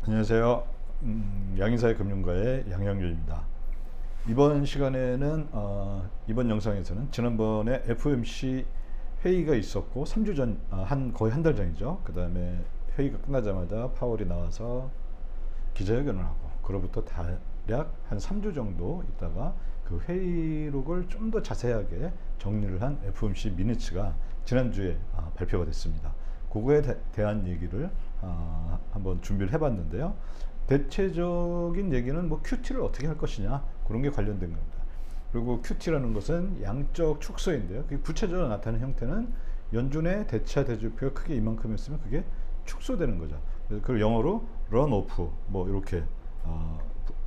안녕하세요. 양인사의 금융가의 양영규입니다. 이번 시간에는 이번 영상에서는 지난번에 FOMC 회의가 있었고 3주 전, 거의 한 달 전이죠. 그 다음에 회의가 끝나자마자 파월이 나와서 기자회견을 하고 그로부터 대략 한 3주 정도 있다가 그 회의록을 좀 더 자세하게 정리를 한 FOMC 미니츠가 지난주에 발표가 됐습니다. 그거에 대한 얘기를 한번 준비를 해봤는데요. 대체적인 얘기는 뭐 QT를 어떻게 할 것이냐 그런 게 관련된 겁니다. 그리고 QT라는 것은 양적 축소인데요. 그게 구체적으로 나타나는 형태는 연준의 대차 대조표가 크게 이만큼이었으면 그게 축소되는 거죠. 그걸 영어로 run off 뭐 이렇게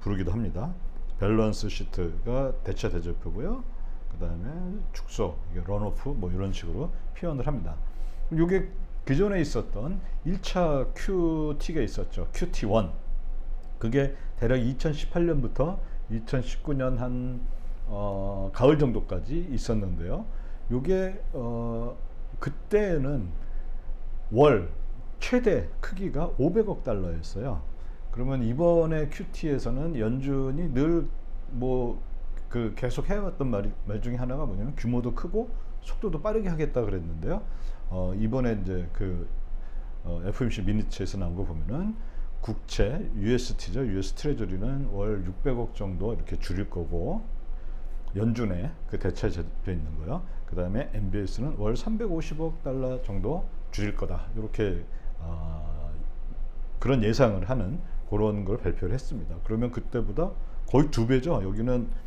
부르기도 합니다. 밸런스 시트가 대차 대조표고요. 그 다음에 축소, 이게 run off 뭐 이런 식으로 표현을 합니다. 이게 기존에 있었던 1차 QT가 있었죠. QT1. 그게 대략 2018년부터 2019년 한 가을 정도까지 있었는데요. 요게 그때는 월 최대 크기가 500억 달러였어요. 그러면 이번에 QT에서는 연준이 늘 뭐 그 계속 해왔던 말 중에 하나가 뭐냐면 규모도 크고 속도도 빠르게 하겠다 그랬는데요. 이번에 이제 그 FOMC 미니츠에서 나온 거 보면은 국채 UST죠. US 트레저리는 월 600억 정도 이렇게 줄일 거고 연준에 그 대차 제표 있는 거요. 그 다음에 MBS는 월 350억 달러 정도 줄일 거다. 이렇게 그런 예상을 하는 그런 걸 발표를 했습니다. 그러면 그때보다 거의 2배죠. 여기는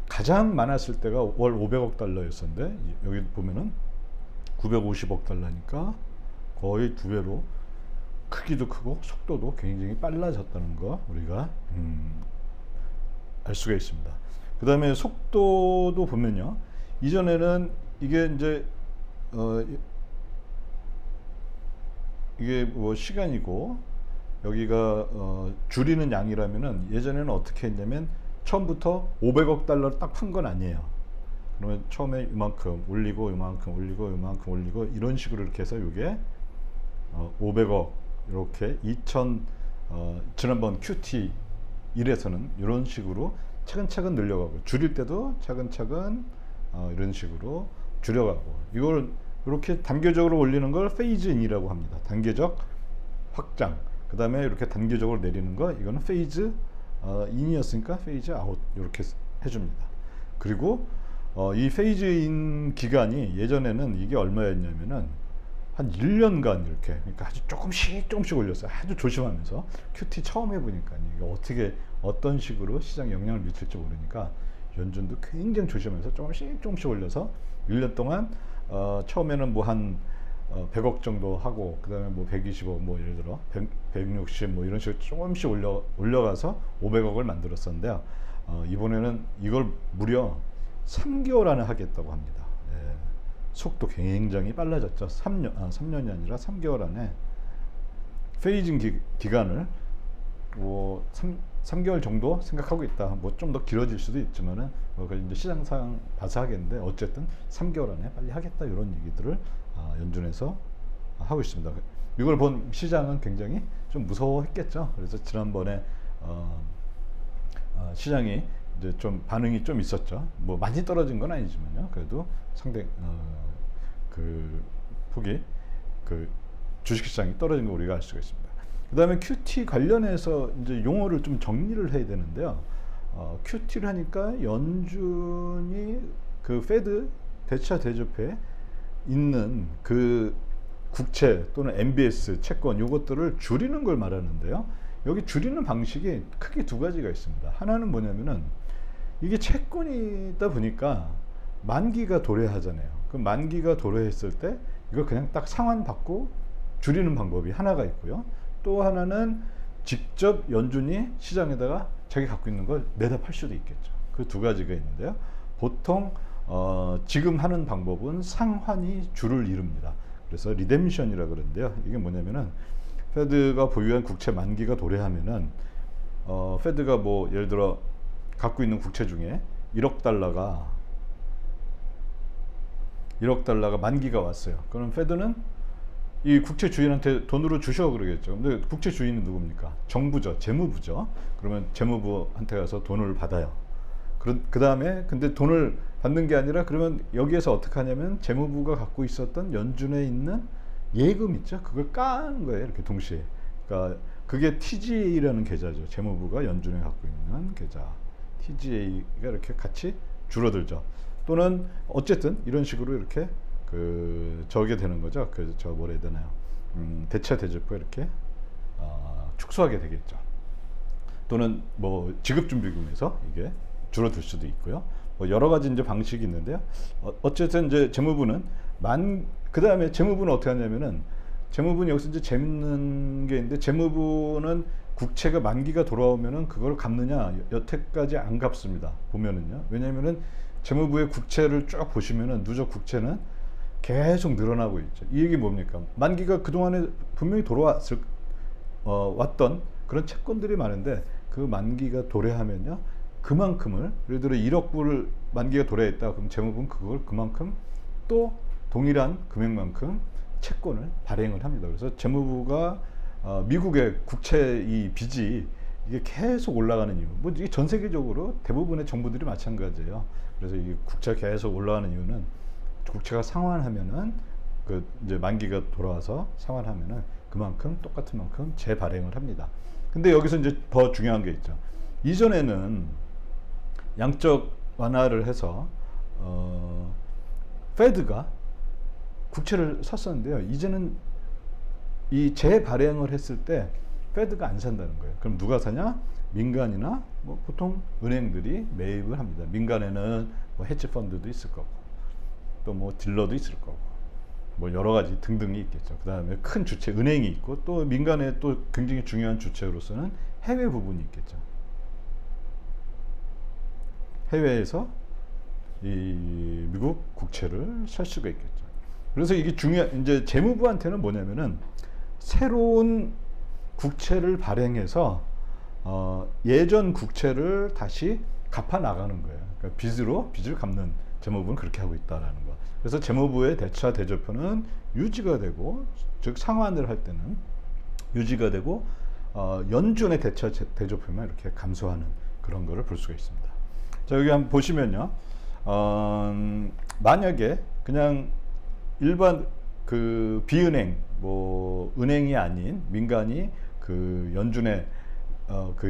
가장 많았을 때가 월 500억 달러였었는데 여기 보면은 950억 달러니까 거의 2배로 크기도 크고 속도도 굉장히 빨라졌다는 거 우리가 알 수가 있습니다. 그 다음에 속도도 보면요. 이전에는 이게 이제 이게 뭐 시간이고 여기가 줄이는 양이라면은 예전에는 어떻게 했냐면 처음부터 500억 달러를 딱 판 건 아니에요. 그러면 처음에 이만큼 올리고 이만큼 올리고 이만큼 올리고 이런 식으로 이렇게 해서 이게 500억 이렇게 지난번 QT 1에서는 이런 식으로 차근차근 늘려가고 줄일 때도 차근차근 이런 식으로 줄여가고 이걸 이렇게 단계적으로 올리는 걸 페이즈인이라고 합니다. 단계적 확장. 그 다음에 이렇게 단계적으로 내리는 거 이거는 페이즈 인이었으니까 페이즈 아웃 이렇게 해줍니다. 그리고 이 페이즈인 기간이 예전에는 이게 얼마였냐면은 한 1년간 이렇게 그러니까 아주 조금씩 올렸어요. 아주 조심하면서 QT 처음 해보니까 이게 어떻게 어떤 식으로 시장에 영향을 미칠지 모르니까 연준도 굉장히 조심하면서 조금씩 올려서 1년 동안 처음에는 뭐 한 100억 정도 하고 그 다음에 뭐 120억 뭐 예를 들어 160 뭐 이런 식으로 조금씩 올려가서 500억을 만들었었는데요. 이번에는 이걸 무려 3개월 안에 하겠다고 합니다. 예, 속도 굉장히 빨라졌죠. 3년이 아니라 3개월 안에 페이징 기간을 뭐 3개월 정도 생각하고 있다. 뭐 좀 더 길어질 수도 있지만은 그걸 이제 시장 상황 봐서 하겠는데 어쨌든 3개월 안에 빨리 하겠다 이런 얘기들을 연준에서 하고 있습니다. 이걸 본 시장은 굉장히 좀 무서워했겠죠. 그래서 지난번에 시장이 이제 좀 반응이 좀 있었죠. 뭐 많이 떨어진 건 아니지만요. 그래도 상대 그 폭이 그 주식시장이 떨어진 거 우리가 알 수가 있습니다. 그 다음에 QT 관련해서 이제 용어를 좀 정리를 해야 되는데요. QT를 하니까 연준이 그 페드 대차 대조표에 있는 그 국채 또는 MBS 채권 요것들을 줄이는 걸 말하는데요. 여기 줄이는 방식이 크게 두 가지가 있습니다. 하나는 뭐냐면은 이게 채권이다 보니까 만기가 도래하잖아요. 그 만기가 도래했을 때 이거 그냥 딱 상환 받고 줄이는 방법이 하나가 있고요. 또 하나는 직접 연준이 시장에다가 자기 갖고 있는 걸 내다 팔 수도 있겠죠. 그 두 가지가 있는데요. 보통 지금 하는 방법은 상환이 줄을 이룹니다. 그래서 리뎀션이라 그러는데요. 이게 뭐냐면은 페드가 보유한 국채 만기가 도래하면은 페드가 뭐 예를 들어 갖고 있는 국채 중에 1억 달러가 만기가 왔어요. 그럼 페드는 이 국채 주인한테 돈으로 주셔 그러겠죠. 근데 국채 주인은 누굽니까? 정부죠. 재무부죠. 그러면 재무부한테 가서 돈을 받아요. 그 다음에 근데 돈을 받는 게 아니라 그러면 여기에서 어떻게 하냐면 재무부가 갖고 있었던 연준에 있는 예금 있죠. 그걸 까는 거예요. 이렇게 동시에. 그러니까 그게 TGA라는 계좌죠. 재무부가 연준에 갖고 있는 계좌. TGA가 이렇게 같이 줄어들죠. 또는 어쨌든 이런 식으로 이렇게 저게 되는 거죠. 저 뭐라 해야 되나요? 대체 대조표 이렇게 축소하게 되겠죠. 또는 뭐 지급준비금에서 이게 줄어들 수도 있고요. 뭐 여러 가지 이제 방식이 있는데요. 어쨌든 이제 재무부는 그 다음에 재무부는 어떻게 하냐면은 재무부는 여기서 이제 재밌는 게 있는데 재무부는 국채가 만기가 돌아오면은 그걸 갚느냐 여태까지 안 갚습니다. 보면은요. 왜냐면은 재무부의 국채를 쭉 보시면은 누적 국채는 계속 늘어나고 있죠. 이 얘기 뭡니까? 만기가 그동안에 분명히 왔던 그런 채권들이 많은데 그 만기가 도래하면요. 그만큼을 예를 들어 1억 불 만기가 도래했다. 그럼 재무부는 그걸 그만큼 또 동일한 금액만큼 채권을 발행을 합니다. 그래서 재무부가 미국의 국채 이 빚이 이게 계속 올라가는 이유. 뭐 이게 전 세계적으로 대부분의 정부들이 마찬가지예요. 그래서 이 국채가 계속 올라가는 이유는 국채가 상환하면은 이제 만기가 돌아와서 상환하면은 그만큼 똑같은 만큼 재발행을 합니다. 근데 여기서 이제 더 중요한 게 있죠. 이전에는 양적 완화를 해서 페드가 국채를 샀었는데요. 이제는 이 재발행을 했을 때 페드가 안 산다는 거예요. 그럼 누가 사냐? 민간이나 뭐 보통 은행들이 매입을 합니다. 민간에는 뭐 헤지펀드도 있을 거고 또 뭐 딜러도 있을 거고 뭐 여러 가지 등등이 있겠죠. 그 다음에 큰 주체 은행이 있고 또 민간의 또 굉장히 중요한 주체로서는 해외 부분이 있겠죠. 해외에서 이 미국 국채를 살 수가 있겠죠. 그래서 이게 이제 재무부한테는 뭐냐면은 새로운 국채를 발행해서 예전 국채를 다시 갚아 나가는 거예요. 그러니까 빚을 갚는 재무부는 그렇게 하고 있다라는 거. 그래서 재무부의 대차 대조표는 유지가 되고, 즉 상환을 할 때는 유지가 되고 연준의 대차 대조표만 이렇게 감소하는 그런 거를 볼 수가 있습니다. 자, 여기 한번 보시면요. 만약에 그냥 일반 비은행, 뭐 은행이 아닌 민간이 연준의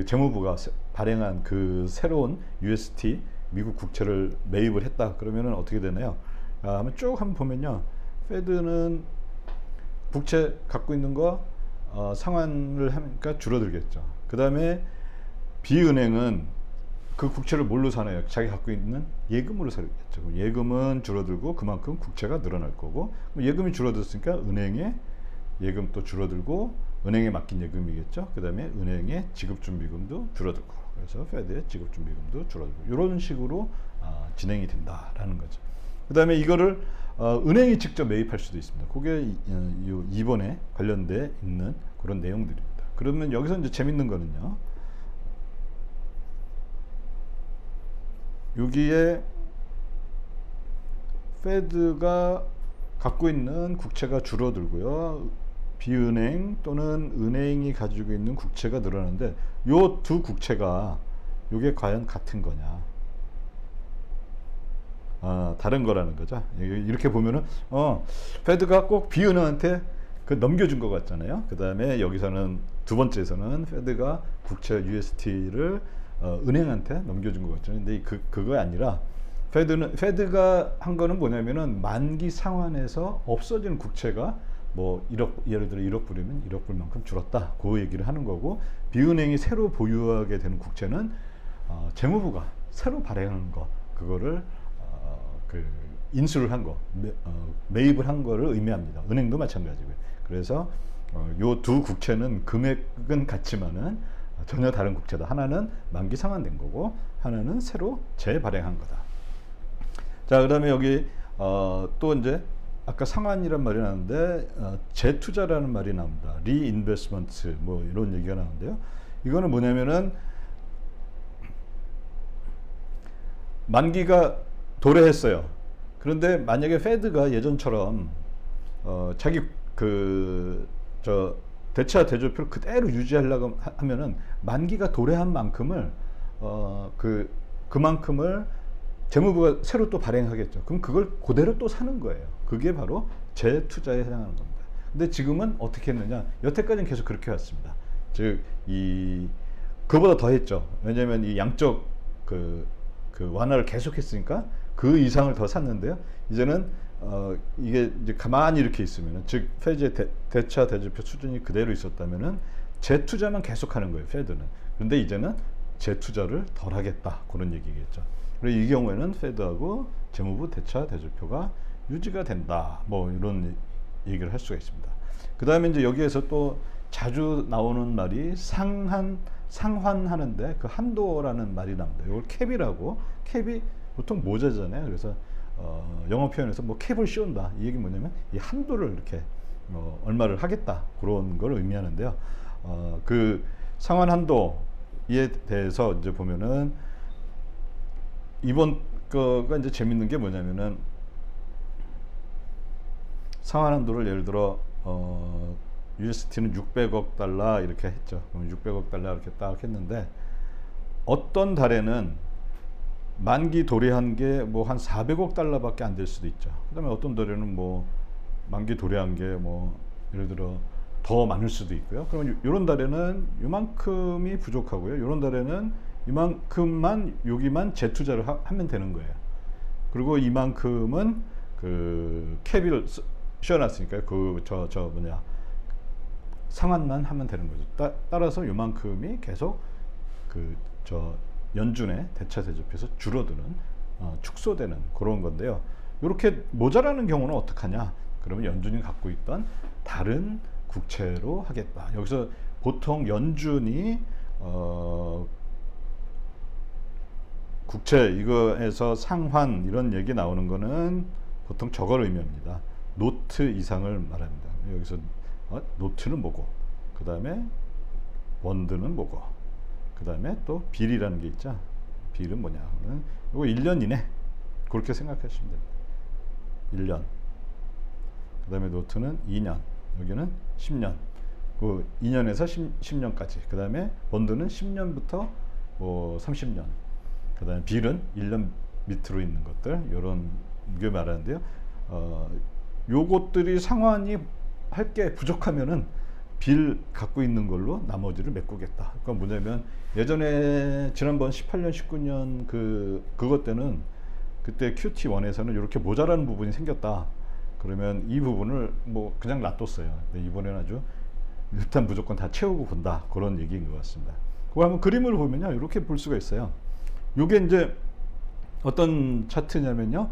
재무부가 발행한 새로운 UST 미국 국채를 매입을 했다. 그러면은 어떻게 되나요? 한번 쭉 한번 보면요. 페드는 국채 갖고 있는 거 상환을 하니까 줄어들겠죠. 그 다음에 비은행은 그 국채를 뭘로 사나요? 자기 갖고 있는 예금으로 사겠죠. 예금은 줄어들고 그만큼 국채가 늘어날 거고, 예금이 줄어들었으니까 은행의 예금 또 줄어들고 은행에 맡긴 예금이겠죠. 그 다음에 은행의 지급준비금도 줄어들고, 그래서 페드의 지급준비금도 줄어들고, 이런 식으로 진행이 된다라는 거죠. 그 다음에 이거를 은행이 직접 매입할 수도 있습니다. 그게 이번에 관련돼 있는 그런 내용들입니다. 그러면 여기서 이제 재밌는 거는요. 여기에 페드가 갖고 있는 국채가 줄어들고요. 비은행 또는 은행이 가지고 있는 국채가 늘어나는데 요 두 국채가 요게 과연 같은 거냐? 다른 거라는 거죠. 이렇게 보면은 페드가 꼭 비은행한테 넘겨준 것 같잖아요. 그 다음에 여기서는 두 번째에서는 페드가 국채 UST를 은행한테 넘겨준 것 같죠. 근데 그거 아니라 페드가 한 거는 뭐냐면은 만기 상환해서 없어지는 국채가 뭐 1억, 예를 들어 1억 불이면 1억 불만큼 줄었다. 그 얘기를 하는 거고, 비은행이 새로 보유하게 되는 국채는 재무부가 새로 발행한 거, 그거를 인수를 한 거, 매입을 한 거를 의미합니다. 은행도 마찬가지고요. 그래서 요 두 국채는 금액은 같지만은 전혀 다른 국채다. 하나는 만기 상환된 거고 하나는 새로 재발행한 거다. 자, 그다음에 여기 또 이제 아까 상환이란 말이 나오는데 재투자라는 말이 나옵니다. 리인베스먼트 뭐 이런 얘기가 나오는데요. 이거는 뭐냐면은 만기가 도래했어요. 그런데 만약에 페드가 예전처럼 자기 그 저 대차 대조표를 그대로 유지하려고 하면은 만기가 도래한 만큼을 그만큼을 재무부가 새로 또 발행하겠죠. 그럼 그걸 그대로 또 사는 거예요. 그게 바로 재투자에 해당하는 겁니다. 근데 지금은 어떻게 했느냐? 여태까지는 계속 그렇게 왔습니다. 즉 그보다 더 했죠. 왜냐하면 이 양적 그 완화를 계속했으니까 그 이상을 더 샀는데요. 이제는 이게 이제 가만히 이렇게 있으면은, 즉 페드의 대차 대조표 수준이 그대로 있었다면은 재투자만 계속하는 거예요, 페드는. 그런데 이제는 재투자를 덜 하겠다, 그런 얘기겠죠. 그래서 이 경우에는 페드하고 재무부 대차 대조표가 유지가 된다, 뭐 이런 얘기를 할 수가 있습니다. 그 다음에 이제 여기에서 또 자주 나오는 말이 상환하는데 그 한도라는 말이 나옵니다. 이걸 캡이라고, 캡이 보통 모자잖아요. 그래서 영어 표현에서 뭐 캡을 씌운다, 이 얘기 뭐냐면 이 한도를 이렇게 얼마를 하겠다, 그런 걸 의미하는데요. 그 상환 한도에 대해서 이제 보면은 이번 거가 이제 재밌는 게 뭐냐면은 상환 한도를 예를 들어 USDT는 600억 달러 이렇게 했죠. 그럼 600억 달러 이렇게 딱 했는데, 어떤 달에는 만기 도래한 게 뭐 한 400억 달러밖에 안 될 수도 있죠. 그다음에 어떤 달에는 뭐 만기 도래한 게 뭐 예를 들어 더 많을 수도 있고요. 그러면 이런 달에는 이만큼이 부족하고요. 이런 달에는 이만큼만, 여기만 재투자를 하면 되는 거예요. 그리고 이만큼은 그 캡을 씌워놨으니까 상환만 하면 되는 거죠. 따라서 이만큼이 계속 연준의 대차 대조표에서 줄어드는, 축소되는 그런 건데요. 이렇게 모자라는 경우는 어떡하냐? 그러면 연준이 갖고 있던 다른 국채로 하겠다. 여기서 보통 연준이 국채 이거에서 상환 이런 얘기 나오는 거는 보통 저걸 의미합니다. 노트 이상을 말합니다. 여기서 노트는 뭐고, 그 다음에 원드는 뭐고, 그 다음에 또 빌이라는 게 있죠. 빌은 뭐냐 하면 이거 1년 이내, 그렇게 생각하시면 됩니다. 1년. 그 다음에 노트는 2년, 여기는 10년. 그 2년에서 10년까지. 그 다음에 본드는 10년부터 뭐 30년. 그 다음에 빌은 1년 밑으로 있는 것들, 이런 게 말하는데요. 요것들이 상환이 할 게 부족하면은 빌 갖고 있는 걸로 나머지를 메꾸겠다. 그러니까 뭐냐면 예전에 지난번 18년, 19년 그것 때는 그때 QT1에서는 이렇게 모자라는 부분이 생겼다. 그러면 이 부분을 뭐 그냥 놔뒀어요. 근데 이번에는 아주 일단 무조건 다 채우고 본다, 그런 얘기인 것 같습니다. 그거 한번 그림을 보면요, 이렇게 볼 수가 있어요. 이게 이제 어떤 차트냐면요,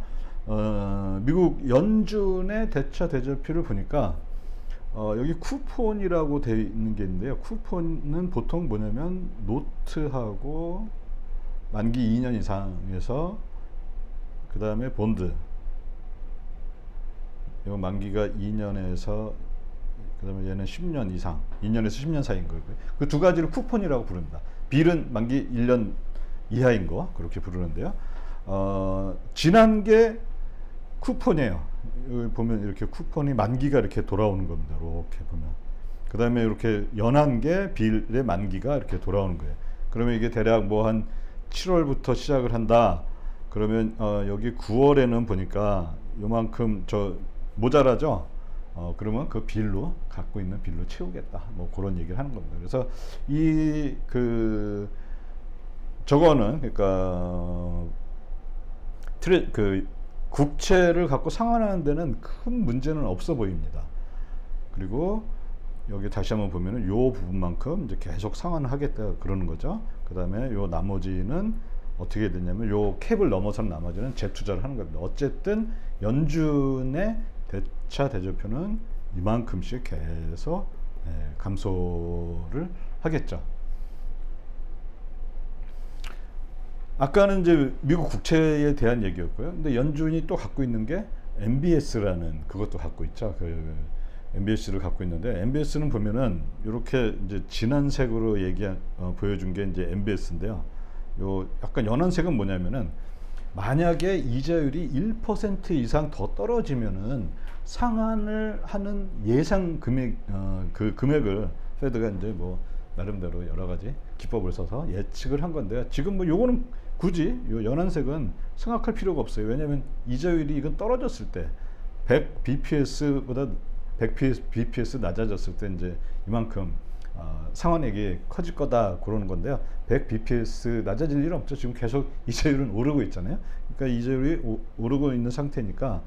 미국 연준의 대차 대조표를 보니까 여기 쿠폰이라고 되어 있는 게 있는데요. 쿠폰은 보통 뭐냐면 노트하고 만기 2년 이상에서, 그 다음에 본드, 이 만기가 2년에서, 그 다음에 얘는 10년 이상, 2년에서 10년 사이인 거고요. 그 두 가지를 쿠폰이라고 부릅니다. 빌은 만기 1년 이하인 거, 그렇게 부르는데요. 지난 게 쿠폰이에요. 여기 보면 이렇게 쿠폰이 만기가 이렇게 돌아오는 겁니다. 이렇게 보면. 그 다음에 이렇게 연한 게 빌의 만기가 이렇게 돌아오는 거예요. 그러면 이게 대략 뭐 한 7월부터 시작을 한다. 그러면 여기 9월에는 보니까 요만큼 모자라죠. 그러면 그 빌로, 갖고 있는 빌로 채우겠다. 뭐 그런 얘기를 하는 겁니다. 그래서 저거는 그러니까 국채를 갖고 상환하는 데는 큰 문제는 없어 보입니다. 그리고 여기 다시 한번 보면은 요 부분만큼 이제 계속 상환을 하겠다, 그러는 거죠. 그 다음에 요 나머지는 어떻게 되냐면 요 캡을 넘어서는 나머지는 재투자를 하는 겁니다. 어쨌든 연준의 대차 대조표는 이만큼씩 계속 감소를 하겠죠. 아까는 이제 미국 국채에 대한 얘기였고요. 근데 연준이 또 갖고 있는 게 MBS라는 그것도 갖고 있죠. MBS를 갖고 있는데, MBS는 보면은 이렇게 이제 진한 색으로 보여준 게 이제 MBS인데요. 요 약간 연한 색은 뭐냐면은 만약에 이자율이 1% 이상 더 떨어지면은 상한을 하는 예상 금액 그 금액을 페드가 이제 뭐 나름대로 여러 가지 기법을 써서 예측을 한 건데요. 지금 뭐 요거는 굳이 요 연한색은 생각할 필요가 없어요. 왜냐하면 이자율이 이건 떨어졌을 때 100 bps보다 100 bps 낮아졌을 때 이제 이만큼 상환액이 커질 거다 그러는 건데요. 100 bps 낮아질 일은 없죠. 지금 계속 이자율은 오르고 있잖아요. 그러니까 이자율이 오르고 있는 상태니까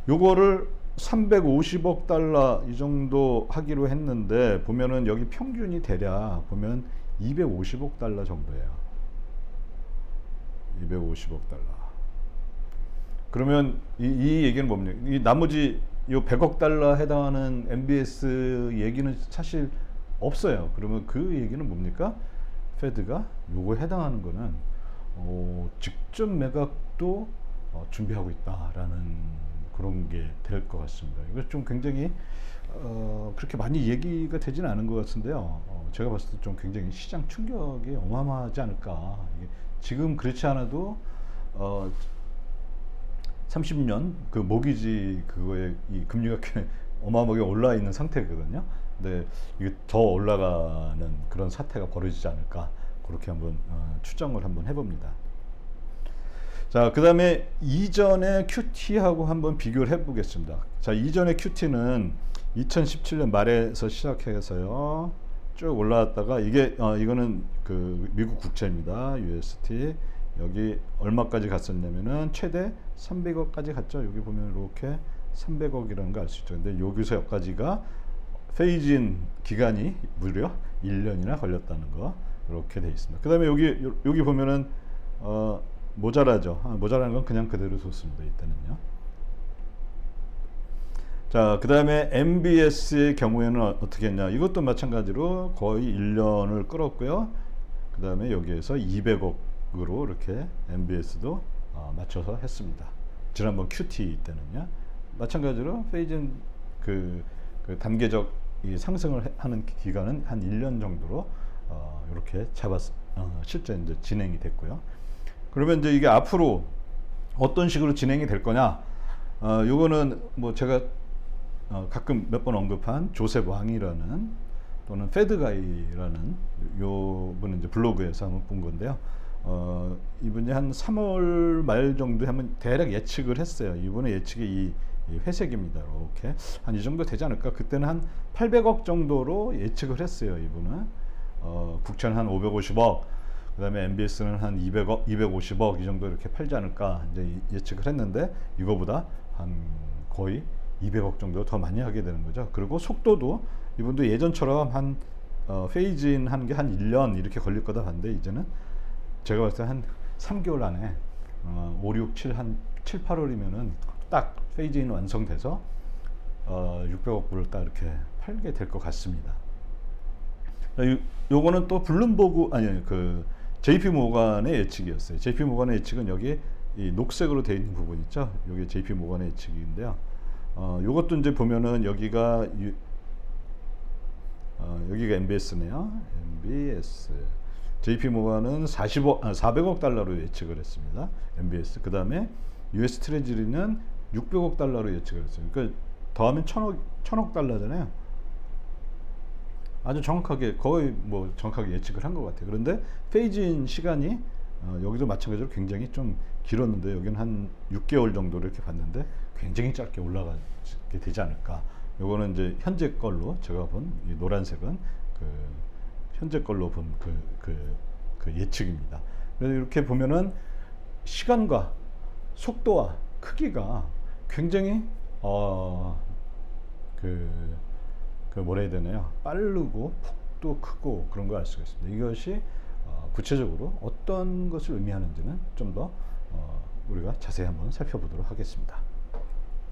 요거를 350억 달러 이 정도 하기로 했는데 보면은 여기 평균이 대략 보면 250억 달러 정도예요. 250억 달러. 그러면 이 얘기는 뭡니까? 이 나머지 요 100억 달러 해당하는 MBS 얘기는 사실 없어요. 그러면 그 얘기는 뭡니까? 페드가 요거 해당하는 거는 직접 매각도 준비하고 있다라는 그런 게 될 것 같습니다. 이거 좀 굉장히 그렇게 많이 얘기가 되지는 않은 것 같은데요. 제가 봤을 때 좀 굉장히 시장 충격이 어마어마하지 않을까. 이게 지금 그렇지 않아도 30년 그 모기지 그거에 이 금리가 어마어마하게 올라 있는 상태거든요. 근데 이게 더 올라가는 그런 사태가 벌어지지 않을까 그렇게 한번 추정을 한번 해봅니다. 자, 그 다음에 이전의 QT하고 한번 비교를 해보겠습니다. 자, 이전의 QT는 2017년 말에서 시작해서요 쭉 올라왔다가 이게 이거는 그 미국 국채입니다. UST. 여기 얼마까지 갔었냐면은 최대 300억까지 갔죠. 여기 보면 이렇게 300억이라는 거 알 수 있죠. 근데 여기서 여기까지가 페이지인 기간이 무려 1년이나 걸렸다는 거 이렇게 돼 있습니다. 그 다음에 여기 보면은 모자라죠. 모자라는 건 그냥 그대로 뒀습니다. 이때는요. 자, 그 다음에 MBS의 경우에는 어떻게 했냐. 이것도 마찬가지로 거의 1년을 끌었고요. 그 다음에 여기에서 200억으로 이렇게 MBS도 맞춰서 했습니다. 지난번 QT 때는요. 마찬가지로 페이징 그 단계적 이 상승을 하는 기간은 한 1년 정도로 이렇게 실제 이제 진행이 됐고요. 그러면 이제 이게 앞으로 어떤 식으로 진행이 될 거냐? 요거는 뭐 제가 가끔 몇 번 언급한 조셉 왕이라는 또는 패드가이라는 요 분은 이제 블로그에서 한번 본 건데요. 이분이 한 3월 말 정도에 한번 대략 예측을 했어요. 이분의 예측이 이 회색입니다. 이렇게 한 이 정도 되지 않을까? 그때는 한 800억 정도로 예측을 했어요. 이분은 국채는 한 550억, 그 다음에 MBS는 한 200억, 250억 이 정도 이렇게 팔지 않을까 이제 예측을 했는데 이거보다 한 거의 200억 정도 더 많이 하게 되는 거죠. 그리고 속도도 이분도 예전처럼 한 페이지인 하는 게 한 1년 이렇게 걸릴 거다 봤는데 이제는 제가 봤을 때 한 3개월 안에 5, 6, 7, 한 7, 8월이면은 딱 페이지인 완성돼서 600억 불을 딱 이렇게 팔게 될 것 같습니다. 요거는 또 블룸버그 아니 그 JP 모간의 예측이었어요. JP 모간의 예측은 여기 이 녹색으로 되어 있는 부분 있죠. 여기 JP 모간의 예측인데요. 요것도 이제 보면은 여기가 여기가 MBS네요. MBS. JP 모간은 400억 달러로 예측을 했습니다. MBS. 그 다음에 US 트레저리는 600억 달러로 예측을 했어요. 그러니까 더하면 1000억 달러잖아요. 아주 정확하게 거의 뭐 정확하게 예측을 한 것 같아요. 그런데 페이지인 시간이 여기도 마찬가지로 굉장히 좀 길었는데 여기는 한 6개월 정도 이렇게 봤는데 굉장히 짧게 올라가게 되지 않을까. 요거는 이제 현재 걸로 제가 본 이 노란색은 그 현재 걸로 본 그 예측입니다. 그래서 이렇게 보면은 시간과 속도와 크기가 굉장히 그 뭐라 해야 되나요? 빠르고 폭도 크고 그런 걸 알 수가 있습니다. 이것이 구체적으로 어떤 것을 의미하는지는 좀 더 우리가 자세히 한번 살펴보도록 하겠습니다.